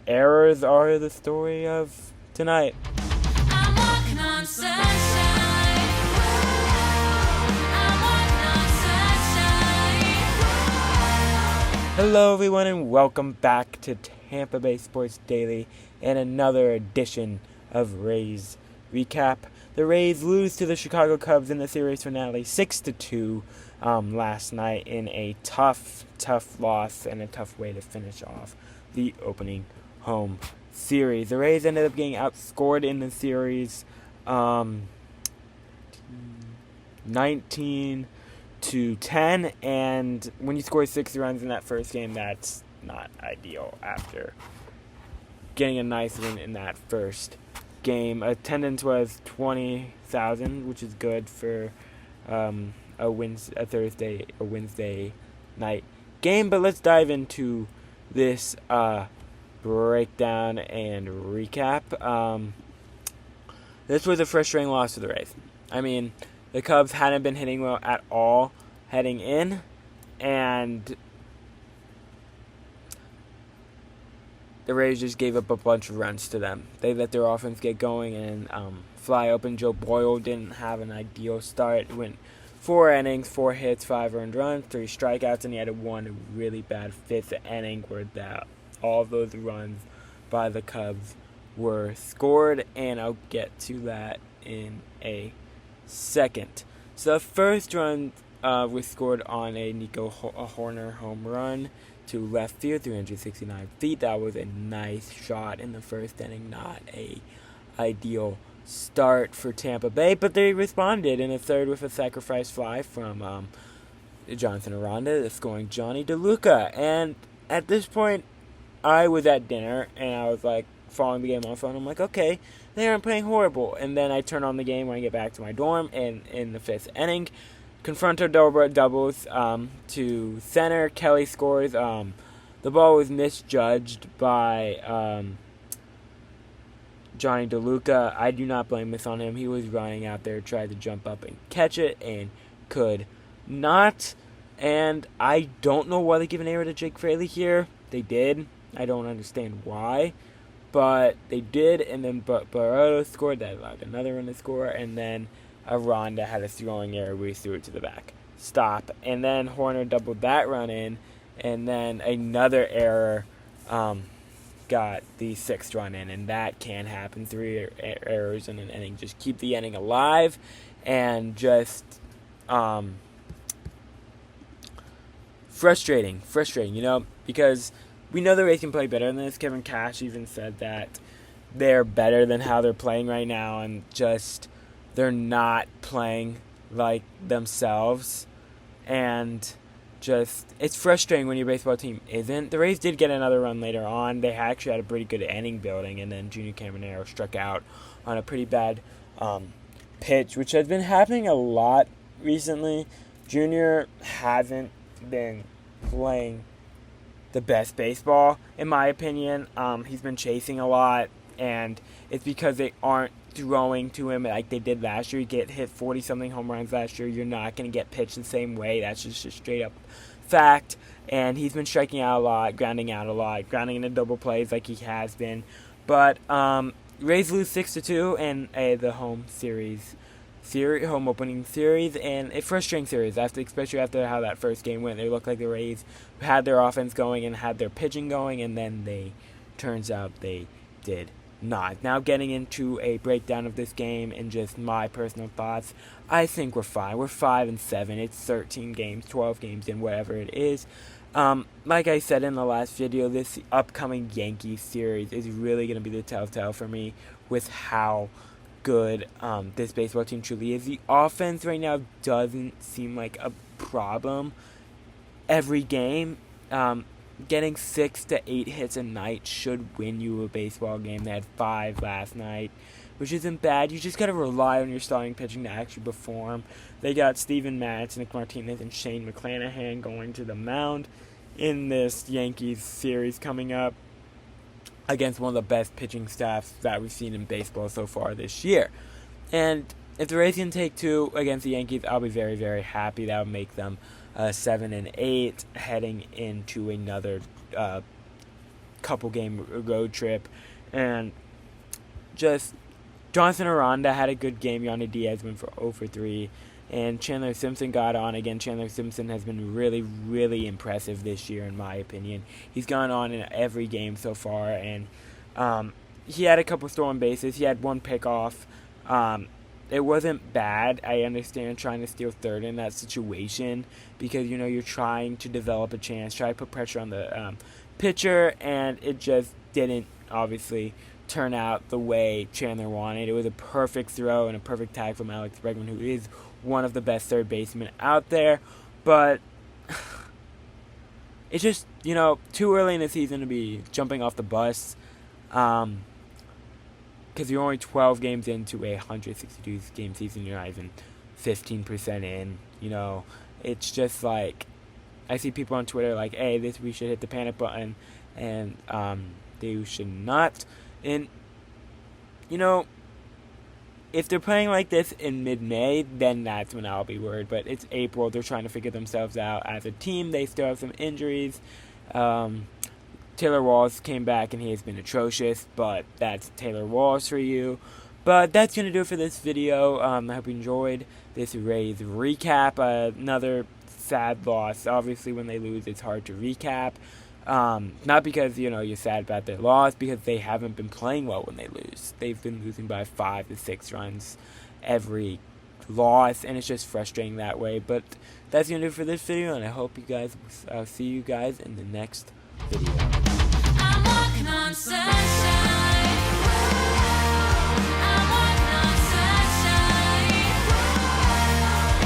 errors are the story of tonight. I'm walking on sunshine. I'm walking on sunshine. Hello, everyone, and welcome back to Tampa Bay Sports Daily and another edition of Rays Recap. The Rays lose to the Chicago Cubs in the series finale 6-2 last night in a tough loss and a tough way to finish off the opening home series. The Rays ended up getting outscored in the series 19-10, and when you score 6 runs in that first game, that's not ideal after getting a nice win in that first game. Attendance was 20,000, which is good for a Wednesday night game. But let's dive into this breakdown and recap. This was a frustrating loss for the Rays. I mean, the Cubs hadn't been hitting well at all heading in, and the Rays just gave up a bunch of runs to them. They let their offense get going and fly open. Joe Boyle didn't have an ideal start. It went 4 innings, 4 hits, 5 earned runs, 3 strikeouts, and he had one really bad fifth inning where all of those runs by the Cubs were scored, and I'll get to that in a second. So the first run was scored on a Nico Hoerner home run to left field, 369 feet. That was a nice shot in the first inning, not a ideal start for Tampa Bay, but they responded in the third with a sacrifice fly from Jonathan Aranda, scoring Johnny DeLuca. And at this point, I was at dinner, and I was like, following the game on my phone. I'm like, okay, they aren't playing horrible. And then I turn on the game when I get back to my dorm, and in the fifth inning, Confronto doubles to center. Kelly scores. The ball was misjudged by Johnny DeLuca. I do not blame this on him. He was running out there, tried to jump up and catch it, and could not. And I don't know why they give an error to Jake Fraley here. They did. I don't understand why. But they did, and then Barreto scored. That allowed another run to score, and then Aranda had a throwing error where he threw it to the back. Stop. And then Hoerner doubled that run in, and then another error got the 6th run in, and that can happen. 3 errors in an inning. Just keep the inning alive, and just frustrating, because we know the Rays can play better than this. Kevin Cash even said that they're better than how they're playing right now, and just they're not playing like themselves. And just, it's frustrating when your baseball team isn't. The Rays did get another run later on. They actually had a pretty good inning building, and then Junior Caminero struck out on a pretty bad pitch, which has been happening a lot recently. Junior hasn't been playing the best baseball, in my opinion. He's been chasing a lot, and it's because they aren't throwing to him like they did last year. He hit 40-something home runs last year. You're not going to get pitched the same way. That's just a straight-up fact. And he's been striking out a lot, grounding into double plays like he has been. But Rays lose 6-2 in the home opening series, and a frustrating series, especially after how that first game went. They looked like the Rays had their offense going and had their pitching going, and then turns out they did not. Now getting into a breakdown of this game and just my personal thoughts, I think we're fine. We're 5-7. It's 13 games, 12 games in, whatever it is. Like I said in the last video, this upcoming Yankees series is really going to be the telltale for me with how good this baseball team truly is. The offense right now doesn't seem like a problem every game. Getting 6 to 8 hits a night should win you a baseball game. They had 5 last night, which isn't bad. You just got to rely on your starting pitching to actually perform. They got Steven Matz, Nick Martinez, and Shane McClanahan going to the mound in this Yankees series coming up against one of the best pitching staffs that we've seen in baseball so far this year. And if the Rays can take 2 against the Yankees, I'll be very, very happy. That would make them 7-8 heading into another couple game road trip, and just Johnson Aranda had a good game. Yanni Diaz went for 0 for 3. And Chandler Simpson got on again. Chandler Simpson has been really, really impressive this year, in my opinion. He's gone on in every game so far, and he had a couple stolen bases. He had one pickoff. It wasn't bad. I understand trying to steal third in that situation because, you know, you're trying to develop a chance, try to put pressure on the pitcher, and it just didn't, obviously, turn out the way Chandler wanted. It was a perfect throw and a perfect tag from Alex Bregman, who is one of the best third basemen out there, but it's just, you know, too early in the season to be jumping off the bus, because you're only 12 games into a 162 game season. You're not even 15% in. You know, it's just like, I see people on Twitter like, hey, we should hit the panic button, and they should not. And, you know, if they're playing like this in mid-May, then that's when I'll be worried. But it's April. They're trying to figure themselves out as a team. They still have some injuries. Taylor Walls came back, and he has been atrocious. But that's Taylor Walls for you. But that's going to do it for this video. I hope you enjoyed this Rays recap. Another sad loss. Obviously, when they lose, it's hard to recap. Not because, you know, you're sad about their loss, because they haven't been playing well when they lose. They've been losing by 5 to 6 runs every loss, and it's just frustrating that way. But that's going to do it for this video, and I hope you guys, I'll see you guys in the next video. I'm walking on sunshine.